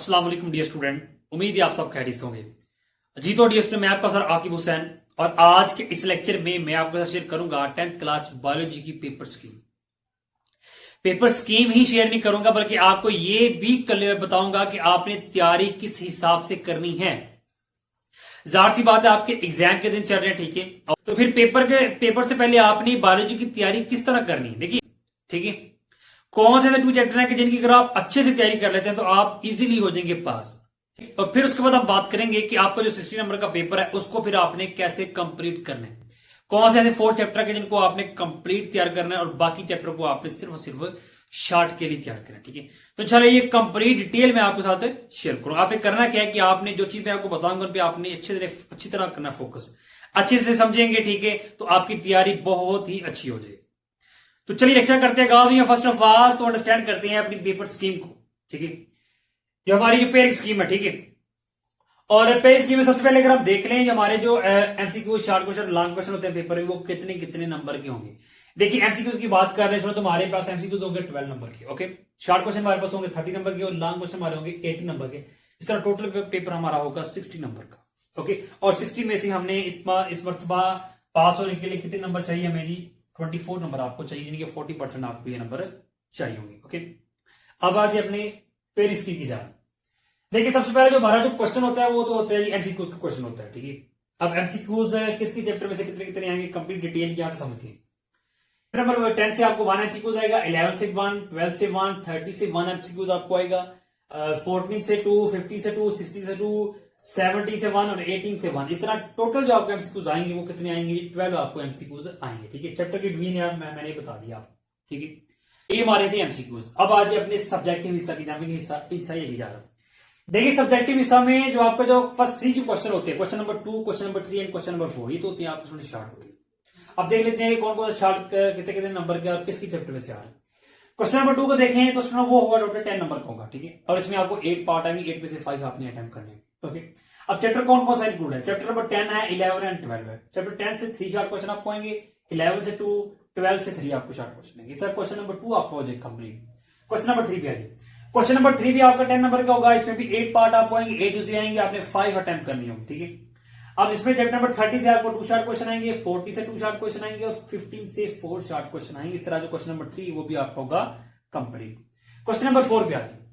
अस्सलाम वालेकुम dear student, उम्मीद है आप सब खैरियत होंगे। जी तो डियर स्टूडेंट, मैं आपका सर आकिब हुसैन और आज के इस लेक्चर में मैं आपके साथ शेयर करूंगा 10th क्लास बायोलॉजी की पेपर स्कीम। पेपर स्कीम ही शेयर नहीं करूंगा बल्कि आपको ये भी बताऊंगा कि आपने तैयारी किस हिसाब से करनी है। जाहिर सी बात है आपके एग्जाम के दिन चल रहे हैं, ठीक है, तो फिर पेपर से पहले आपने बायोलॉजी की तैयारी किस तरह करनी है। देखिए ठीक है, कौन से ऐसे 2 चैप्टर हैं कि जिनकी अगर आप अच्छे से तैयारी कर लेते हैं तो आप इजीली हो जाएंगे पास। और फिर उसके बाद हम बात करेंगे कि आपका जो 60 नंबर का पेपर है उसको फिर आपने कैसे कंप्लीट करना है। कौन से ऐसे 4 चैप्टर के जिनको आपने कंप्लीट तैयार करना है और बाकी चैप्टर को आपने सिर्फ और सिर्फ शॉर्ट के लिए तैयार करना है, ठीक है। तो चलो ये कंप्लीट डिटेल में आपके साथ शेयर करूं। आपने करना क्या है कि आपने जो चीज मैं आपको बताऊंगा उन पे आपने अच्छी तरह करना फोकस, अच्छे से समझेंगे, ठीक है, तो आपकी तैयारी बहुत ही अच्छी हो जाएगी। तो चलिए लेक्चर करते हैं गाइस। फर्स्ट ऑफ ऑल तो अंडरस्टैंड करते हैं अपनी पेपर स्कीम को, ठीक है। ये हमारी जो पेपर स्कीम है, ठीक है, और पेपर स्कीम में सबसे पहले अगर आप देख लें हमारे जो MCQ, short question, long question होते हैं पेपर में, वो कितने कितने नंबर के होंगे। देखिए एमसीक्यूज की बात कर रहे हैं तो हमारे पास एमसीक्यूज होंगे 12 नंबर के, ओके। शॉर्ट क्वेश्चन हमारे पास होंगे 30 नंबर के और लॉन्ग क्वेश्चन हमारे होंगे 80 नंबर के। इस तरह टोटल पेपर हमारा होगा 60 नंबर का, ओके। और 60 में से हमने इस मरतबा पास होने के लिए कितने नंबर चाहिए हमें जी? 24 नंबर आपको चाहिए, यानी कि 40% आपको ये नंबर चाहिए होंगे, ओके। अब आज अपने पेरिस की जाए। देखिए सबसे पहले जो हमारा जो क्वेश्चन होता है वो तो होता है एमसीक्यूज का क्वेश्चन होता है, ठीक है। अब एमसीक्यूज किसकी चैप्टर में से कितने कितने आएंगे, कंप्लीट डिटेल क्या समझते हैं। नंबर 10 से आपको 1 एमसीक्यूज आएगा, 11 से 1, 12 से 1, 30 से 1 एमसीक्यूज आपको आएगा, 14 से 2, 15 से 2, 60 से 2, 17 से 1 और 18 से 1। इस तरह टोटल जो आपको एमसीक्यूज आएंगे वो कितने आएंगे? 12 आपको एमसीक्यूज आएंगे, ठीक है। चैप्टर की डिवीजन मैंने बता दिया आप, ठीक है। ये हमारे थे एमसीक्यूज। अब आज अपने सब्जेक्टिव हिस्सा की जानकारी हिस्सा ये जा रहा है। देखिए सब्जेक्टिव हिस्सा में जो आपका जो फर्स्ट 3 जो क्वेश्चन होते हैं, question number 2, question number 3 and question number 4, ये तो होते हैं आपके थोड़े शॉर्ट होते हैं। अब देख लेते हैं कौन कौन सा शॉर्ट कितने कितने नंबर के और किसकी चैप्टर में से आ रहा है। क्वेश्चन नंबर 2 को देखें तो उसमें वो होगा टोटल 10 नंबर का होगा, ठीक है। और इसमें आपको 8 पार्ट आएंगे, 8 में से 5 आपने अटेम्प्ट करने हैं, ओके। अब चैप्टर कौन कौन सा इंक्लूड है? चैप्टर नंबर 10 है, 11 एंड 12 है। चैप्टर 10 से 3 शॉर्ट क्वेश्चन आपको आएंगे, 11 से 2, 12 से 3 आपको शॉर्ट क्वेश्चन आएंगे। इस तरह क्वेश्चन नंबर 2 आपको हो जाए कंप्लीट। क्वेश्चन नंबर 3 पे आइए। क्वेश्चन नंबर 3 भी आपका 10 नंबर का होगा, इसमें भी 8 पार्ट आपको आएंगे, 8 से आएंगे, आपने 5 अटेम्प्ट करनी होगी, ठीक है। अब इसमें चैप्टर नंबर 30 से आपको 2 शॉर्ट क्वेश्चन आएंगे, 40 से 2 शॉर्ट क्वेश्चन आएंगे और 15 से 4 शॉर्ट क्वेश्चन आएंगे। इस तरह जो क्वेश्चन नंबर 3 वो भी आपका होगा कंप्लीट। क्वेश्चन नंबर 4 पे आते हैं।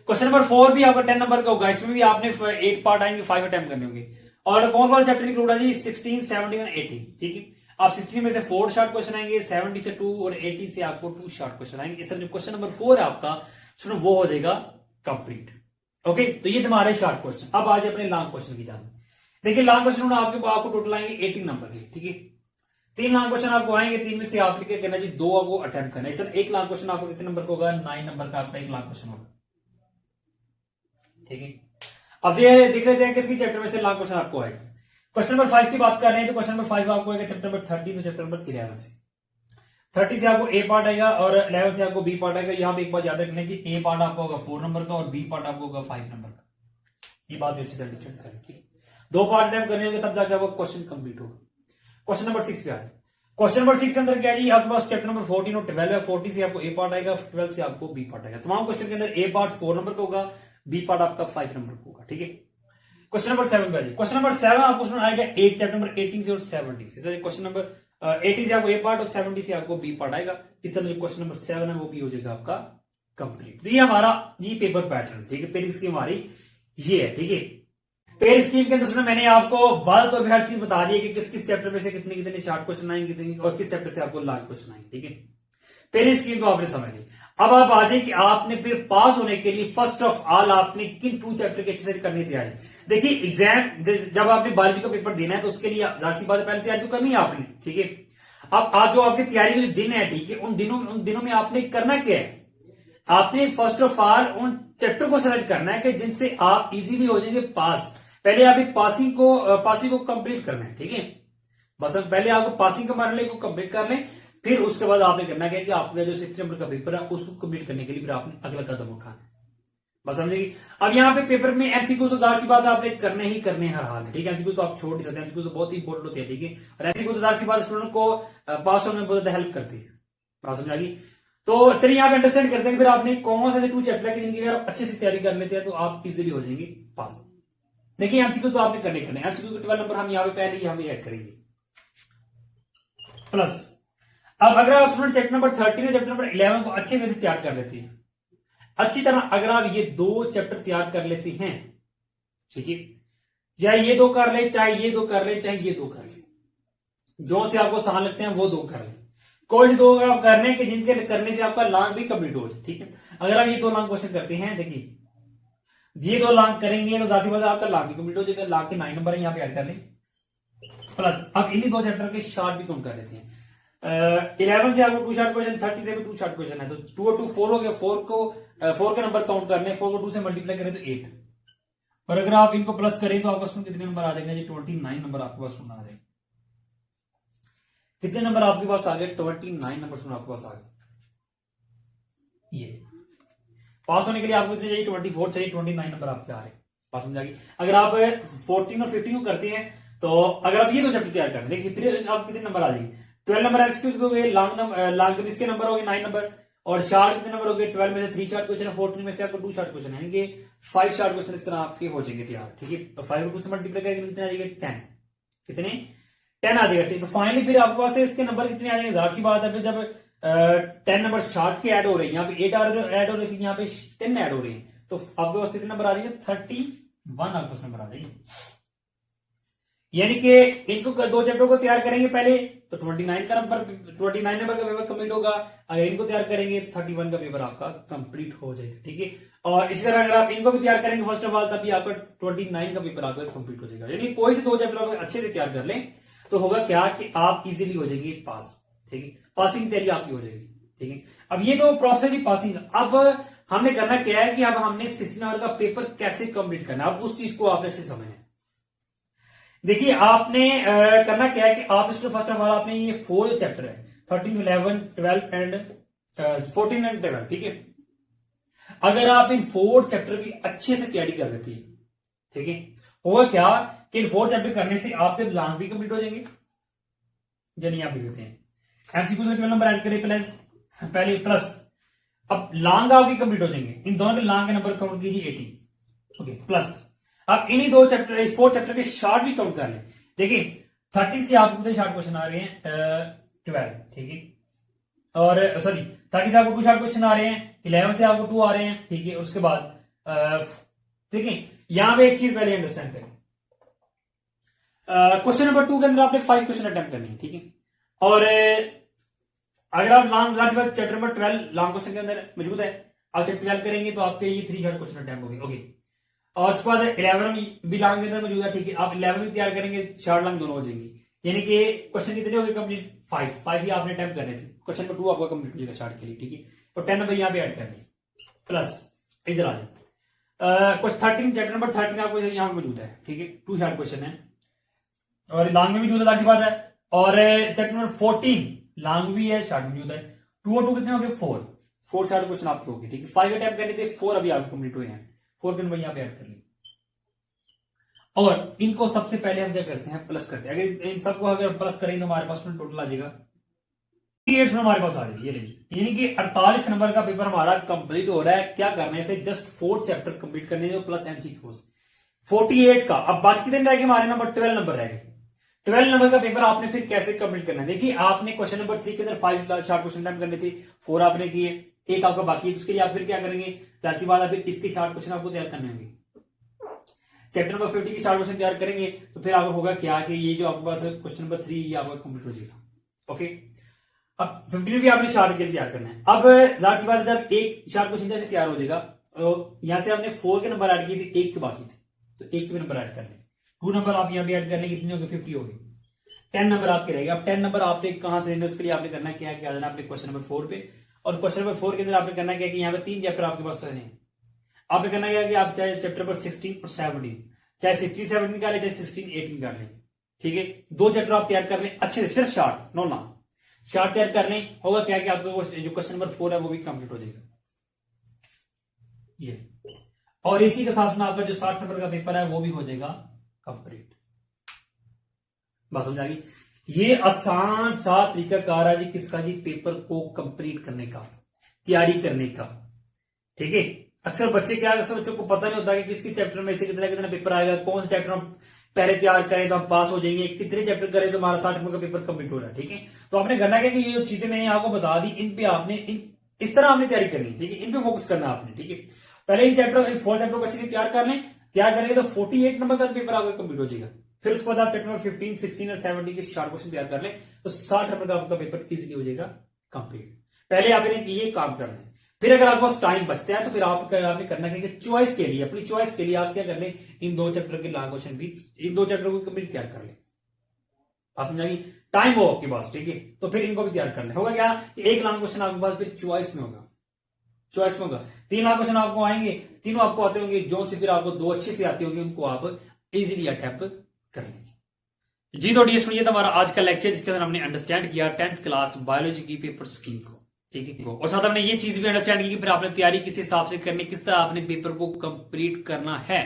क्वेश्चन नंबर 4 भी आपका 10 नंबर का होगा, इसमें भी आपने 8 पार्ट आएंगे, 5 अटेम्प्ट करने होंगे। और कौन कौन चैप्टर इंक्लूड है जी? 16, 17 और 18, ठीक है। आप 16 में से 4 शॉर्ट क्वेश्चन आएंगे, 70 से 2 और 18 से आपको 2 शॉर्ट क्वेश्चन आएंगे। इस तरह जो क्वेश्चन नंबर 4 है आपका सुनो वो हो जाएगा कंप्लीट, ओके। तो ये हमारे शॉर्ट क्वेश्चन। अब आज अपने लॉन्ग क्वेश्चन की जान। देखिए लॉन्ग क्वेश्चन आपको टोटल आएंगे 18 नंबर के, ठीक है। 3 लॉन्ग क्वेश्चन आपको आएंगे, 3 में से आपने क्या करना जी? 2 आपको अटेम्प्ट करना है। इस तरह एक लॉन्ग क्वेश्चन आपको कितने नंबर का होगा? 9 नंबर का आपका एक लॉन्ग क्वेश्चन होगा, ठीक है। अब ये देख लेते हैं किसकी चैप्टर में से लॉन्ग क्वेश्चन आपको आएगा। क्वेश्चन नंबर 5 की बात कर रहे हैं तो क्वेश्चन नंबर 5 आपको आएगा चैप्टर नंबर 30 तो चैप्टर नंबर 11 से। 30 से आपको ए पार्ट आएगा और 11 से आपको बी पार्ट आएगा। यहां पे एक बात याद रख लें कि ए पार्ट आपको होगा 4 नंबर का और बी पार्ट आपको होगा 5 नंबर का। ये बात भी अच्छे से अंडरस्टैंड करें, ठीक है। 2 पार्ट अटेम्प्ट करने होंगे तब जाके आपको क्वेश्चन कंप्लीट होगा। क्वेश्चन नंबर 6 पे आ जाए। क्वेश्चन नंबर 6 के अंदर क्या है जी? आपके पास चैप्टर नंबर 14 और 12 है। 40 से आपको ए पार्ट आएगा, 12 से आपको बी पार्ट आएगा। तमाम क्वेश्चन के अंदर ए पार्ट 4 नंबर का होगा, बी पार्ट आपका 5 नंबर का होगा, ठीक है। क्वेश्चन नंबर 7 पे आ जाए। क्वेश्चन नंबर 7 आपको सुना आएगा 8 चैप्टर नंबर 18 से और 70 से। क्वेश्चन नंबर 80 से आपको ए पार्ट और 70 से आपको बी पार्ट आएगा। इस तरह जो क्वेश्चन नंबर 7 है वो भी हो जाएगा आपका कंप्लीट। तो ये हमारा ये पेपर पैटर्न, ठीक है। पेपर स्कीम हमारी ये है, ठीक है। पेपर स्कीम के अंदर मैंने आपको वाल तो हर चीज बता दी है कि किस किस चैप्टर में से कितने कितने शॉर्ट क्वेश्चन आएंगे और किस चैप्टर से आपको लॉन्ग क्वेश्चन आएंगे, ठीक है। पेपर स्कीम तो आपने समझ ली। अब आप आ जाए कि आपने फिर पास होने के लिए फर्स्ट ऑफ ऑल आपने किन 2 चैप्टर की अच्छे से करनी है तैयारी। देखिए एग्जाम जब आपने बायोलॉजी का पेपर देना है तो उसके लिए जाहिर सी बात है पहले तैयारी तो करनी है आपने, ठीक है। अब आप जो आपकी तैयारी के जो दिन है, ठीक है, उन दिनों में आपने करना क्या है? आपने फर्स्ट ऑफ ऑल उन चैप्टर को सेलेक्ट करना है कि जिनसे आप इजीली हो जाएंगे पास। पहले आप पासिंग को कंप्लीट करना है, ठीक है। बस हम पहले आपको पासिंग का मरहले को कंप्लीट कर लें, फिर उसके बाद आपने करना क्या कि आपका जो 60 नंबर का पेपर है उसको कंप्लीट करने के लिए फिर आपने अगला कदम उठाना है। बस समझेगी। अब यहाँ पे पेपर में एमसीक्यू तो जाहिर सी बात आपने करने ही करने हर हाल में, ठीक है। एमसीक्यू तो आप छोड़ नहीं सकते, एमसीक्यू तो बहुत ही इंपॉर्टेंट होती है, ठीक है। और एमसीक्यू तो जाहिर सी बात स्टूडेंट को पास होने में बहुत ज्यादा हेल्प करती है, बात समझ आ गई। तो चलिए यहाँ पे अंडरस्टैंड करते हैं कि फिर आपने कौन से 2 चैप्टर की जिनकी अगर आप अच्छे से तैयारी कर लेते हैं तो आप इजीली हो जाएंगे पास। देखिए एमसीक्यू तो आपने करने एमसीक्यू के 12 नंबर हम यहाँ पे पहले यहाँ पे ऐड करेंगे प्लस। अब अगर आप स्टूडेंट चैप्टर नंबर 13 और चैप्टर नंबर 11 को अच्छे में से तैयार कर लेते हैं, अच्छी तरह अगर आप ये 2 चैप्टर तैयार कर लेते हैं, ठीक है, चाहे ये 2 कर ले, चाहे ये 2 कर ले, चाहे ये 2 कर ले, जो से आपको आसान लगते हैं वो 2 कर ले। कोई 2 आप करने के जिनके करने से आपका लॉन्ग भी कंप्लीट हो जाए, ठीक है। अगर आप ये 2 लॉन्ग क्वेश्चन करते हैं, देखिए ये 2 लॉन्ग करेंगे तो जाती बात आपका लॉन्ग भी कंप्लीट हो जाएगा। लॉन्ग के 9 नंबर है यहाँ पे ऐड कर लें प्लस। अब इन्हीं 2 चैप्टर के शॉर्ट भी कौन कर लेते हैं। 11 से आपको 2 शॉर्ट क्वेश्चन, 30 से भी 2 शॉर्ट क्वेश्चन है, तो 2 और 2 4 हो गया। 4 के नंबर काउंट करने, 4 को 2 से मल्टीप्लाई करें तो 8, और अगर आप इनको प्लस करें तो आपका उसमें कितने नंबर आ जाएंगे जी, 29 नंबर आपके पास सुनना आ जाएगा। कितने नंबर आपके पास आ गए, 29 नंबर सुना आपके पास आ गए। ये पास होने के लिए आपको कितने चाहिए, 24 चाहिए, 29 नंबर आपके आ रहे हैं, पास हो जाएगी। अगर आप 14 और 15 को करते हैं तो अगर आप ये 2 चैप्टर तैयार करें, देखिए फिर आप कितने नंबर आ जाएंगे, 12 नंबर एमसीक्यूज हो गए, लॉन्ग इसके नंबर हो गए 9 नंबर, और शार्ट कितने नंबर हो गए, 12 में से 3 शार्ट क्वेश्चन है, 14 में से आपको 2 शार्ट क्वेश्चन है, 5 शार्ट क्वेश्चन इस तरह आपके हो जाएंगे तैयार, ठीक है। तो 5 को 2 से मल्टीप्लाई करेंगे कितने आ जाएंगे, 10, कितने 10 आ जाएगा, ठीक। तो फाइनली फिर आपके पास इसके नंबर कितने आ जाएंगे, जाहिर सी बात है फिर जब 10 नंबर शार्ट के ऐड हो रहे हैं, यहाँ पे 8 ऐड हो रहे थे, यहाँ पे 10 ऐड हो रहे हैं, तो आपके पास कितने नंबर आ जाएंगे, 31 आपके पास नंबर आ जाएंगे। यानी कि इनको 2 चैप्टर को तैयार करेंगे पहले तो 29 नंबर का पेपर कंप्लीट होगा। अगर इनको तैयार करेंगे तो 31 का पेपर आपका कंप्लीट हो जाएगा, ठीक है। और इसी तरह अगर आप इनको भी तैयार करेंगे फर्स्ट ऑफ ऑल, तभी आपका 29 का पेपर आपका कंप्लीट हो जाएगा। यानी कोई से 2 चैप्टर आप अच्छे से तैयार कर लें तो होगा क्या कि आप इजीली हो जाएंगे पास, ठीक है। पासिंग तैयारी आपकी हो जाएगी, ठीक है। अब ये तो प्रोसेस ही पासिंग। अब हमने करना क्या है कि अब हमने 16 आवर का पेपर कैसे कंप्लीट करना है, अब उस चीज को आपने अच्छे से समझना है। देखिए आपने करना क्या है कि आप इसमें फर्स्ट ऑफ ऑल आपने ये 4 चैप्टर है, 13, 11, 12 एंड 14 एंड 12, ठीक है। अगर आप इन 4 चैप्टर की अच्छे से तैयारी कर लेती है, ठीक है, होगा क्या कि इन 4 चैप्टर करने से आपके लॉन्ग भी कंप्लीट हो जाएंगे। जनिए आप लिखते हैं एमसीक्यू से 12 नंबर ऐड करें पहले प्लस। अब लॉन्ग आपके कंप्लीट हो जाएंगे, इन दोनों के लॉन्ग के नंबर काउंट कीजिए 80, ओके प्लस। अब इन्हीं 4 चैप्टर के शॉर्ट भी काउंट कर लें। देखिए 30 से आपको कितने शॉर्ट क्वेश्चन आ रहे हैं, 12, ठीक है, और सॉरी 30 से आपको 2 शॉर्ट क्वेश्चन आ रहे हैं, 11 से आपको 2 आ रहे हैं, ठीक है। उसके बाद देखिए यहां पे एक चीज पहले अंडरस्टैंड करें, क्वेश्चन नंबर 2 के अंदर आपने 5 क्वेश्चन अटेम्प्ट करनी है, ठीक है। और अगर आप long chapter number 12 long question के अंदर मौजूद है, आप चैप्टर 12 करेंगे तो आपके ये 3 शॉर्ट क्वेश्चन अटेम्प्ट होंगे, ओके। और उसके बाद 11 भी लॉन्ग के अंदर मौजूद है, ठीक है। आप 11 भी तैयार करेंगे, शॉर्ट लॉन्ग दोनों हो जाएंगे। यानी कि क्वेश्चन कितने हो गए कंप्लीट, 5 ही आपने अटेम्प्ट करने थे। क्वेश्चन नंबर 2 आपका कंप्लीट हो जाएगा शॉर्ट के लिए, ठीक है। और 10 नंबर यहाँ पे ऐड करने प्लस। इधर आ जाए कुछ 13 चैप्टर नंबर 13 आपको यहाँ पे मौजूद है, ठीक है। 2 शॉर्ट क्वेश्चन है और लॉन्ग में भी मौजूद है, बात है। और चैप्टर नंबर 14 लॉन्ग भी है, शॉर्ट मौजूद है। 2 और 2 कितने हो गए, 4 शॉर्ट क्वेश्चन आपके होंगे, ठीक है। 5 अटेम्प्ट करने थे, 4 अभी आपको कंप्लीट हुए हैं, 4 के नंबर यहाँ पे ऐड कर लिए। और इनको सबसे पहले हम क्या करते हैं, प्लस करते हैं। अगर इन सबको अगर प्लस करेंगे तो हमारे पास टोटल आ जाएगा 38 हमारे पास आ जाएगी, ये लीजिए। यानी कि 48 नंबर का पेपर हमारा कंप्लीट हो रहा है। क्या करने से, जस्ट 4 चैप्टर कंप्लीट करने से प्लस एमसीक्यूज 48 का। अब बाकी कितने रह गए हमारे नंबर, 12 नंबर रह गए। 12 नंबर का पेपर आपने फिर कैसे कंप्लीट करना है। देखिए आपने क्वेश्चन नंबर 3 के अंदर 5 शॉर्ट क्वेश्चन टाइम करने थे, 4 आपने किए, 1 आपका बाकी है। उसके लिए आप फिर क्या करेंगे, जाहिर सी बात है फिर इसके शॉर्ट क्वेश्चन आपको तैयार करने होंगे। चैप्टर नंबर 50 की शॉर्ट क्वेश्चन तैयार करेंगे तो फिर आपको होगा क्या कि ये जो आपके पास क्वेश्चन नंबर 3 ये आपका कंप्लीट हो जाएगा, ओके। अब 50 भी आपने शॉर्ट के तैयार करना है। अब जाहिर सी बात है जब एक शॉर्ट क्वेश्चन जैसे तैयार हो जाएगा तो यहां से आपने 4 के नंबर ऐड किए थे, 1 के बाकी थे, तो 1 के नंबर ऐड कर लें। 2 नंबर आप यहाँ भी ऐड कर लें, कितने हो गए, 50 हो गए। 10 नंबर आपके रहेगा। अब 10 नंबर आपने कहां से लेना, उसके लिए आपने करना क्या है कि आ जाना आपने क्वेश्चन नंबर 4 पे। और क्वेश्चन नंबर 4 के अंदर आपने करना क्या है कि यहाँ पे 3 चैप्टर आपके पास हैं। आपने करना क्या है कि आप चाहे चैप्टर नंबर 16 और 17, चाहे 16, 17 कर ले, चाहे 16, 18 कर लें, ठीक है। 2 चैप्टर आप तैयार कर लें अच्छे से, सिर्फ शॉर्ट, नो ना शॉर्ट तैयार कर लें। होगा क्या कि आपका जो क्वेश्चन नंबर 4 है वो भी कंप्लीट हो जाएगा ये। और इसी के साथ में आपका जो 60 नंबर का पेपर है वो भी हो जाएगा कंप्लीट। बस समझ आ गई। ये आसान सा तरीका कार है जी किसका जी, पेपर को कंप्लीट करने का। तैयारी करने का। ठीक है, अक्सर बच्चे क्या, अक्सर बच्चों को पता नहीं होता कि किसके चैप्टर में से कितना कितना पेपर आएगा, कौन से चैप्टर हम पहले तैयार करें तो हम पास हो जाएंगे, कितने चैप्टर करें तो हमारा 60 नंबर का पेपर कंप्लीट हो रहा है। ठीक है, तो आपने करना क्या कि ये जो चीजें मैंने आपको बता दी, इन पे आपने इस तरह आपने तैयारी करनी है। ठीक है, इन पे फोकस करना आपने। ठीक है, पहले इन चैप्टर 4 चैप्टर को अच्छे से तैयार कर लें। तैयार करेंगे तो 48 नंबर का पेपर आपका कंप्लीट हो जाएगा। फिर उसके बाद आप चैप्टर नंबर 15, 16 और 17 के शॉर्ट क्वेश्चन तैयार कर लें तो 60 नंबर का आपका पेपर इजीली हो जाएगा कंप्लीट। पहले आपने ये काम करना है। फिर अगर आपके पास टाइम बचता है तो फिर आपने करना है कि चॉइस के लिए, अपनी चॉइस के लिए आप क्या कर लें, इन 2 चैप्टर के लॉन्ग क्वेश्चन भी, इन 2 चैप्टर को कंप्लीट तैयार कर लें। आप समझाएगी, टाइम हो आपके पास। ठीक है, तो फिर इनको भी तैयार कर लें। होगा क्या कि एक लॉन्ग क्वेश्चन आपके पास फिर चॉइस में होगा, चॉइस में होगा। 3 लॉन्ग क्वेश्चन आपको आएंगे, तीनों आपको आते होंगे, जो से फिर आपको 2 अच्छे से आते होंगे, उनको आप इजीली अटेम्प्ट कर लेंगे। जी तो डियर स्टूडेंट, ये था हमारा आज का लेक्चर, जिसके अंदर हमने अंडरस्टैंड किया 10th क्लास बायोलॉजी की पेपर स्कीम को। ठीक है, और साथ हमने ये चीज भी अंडरस्टैंड की कि फिर आपने तैयारी किस हिसाब से करनी, किस तरह आपने पेपर को कंप्लीट करना है।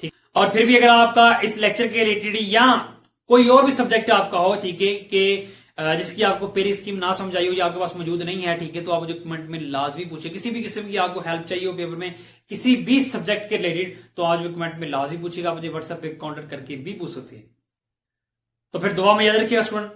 ठीक, और फिर भी अगर आपका इस लेक्चर के रिलेटेड या कोई और भी सब्जेक्ट आपका हो, ठीक है, कि जिसकी आपको पेरी स्कीम ना समझाई हो या आपके पास मौजूद नहीं है, ठीक है, तो आप मुझे कमेंट में लाजमी पूछे। किसी भी किस्म की आपको हेल्प चाहिए हो पेपर में किसी भी सब्जेक्ट के रिलेटेड, तो आज भी कमेंट में लाजमी पूछेगा। आप मुझे व्हाट्सएप पे कांटेक्ट करके भी पूछ सकते हैं। तो फिर दुआ में याद रखिएगा स्टूडेंट।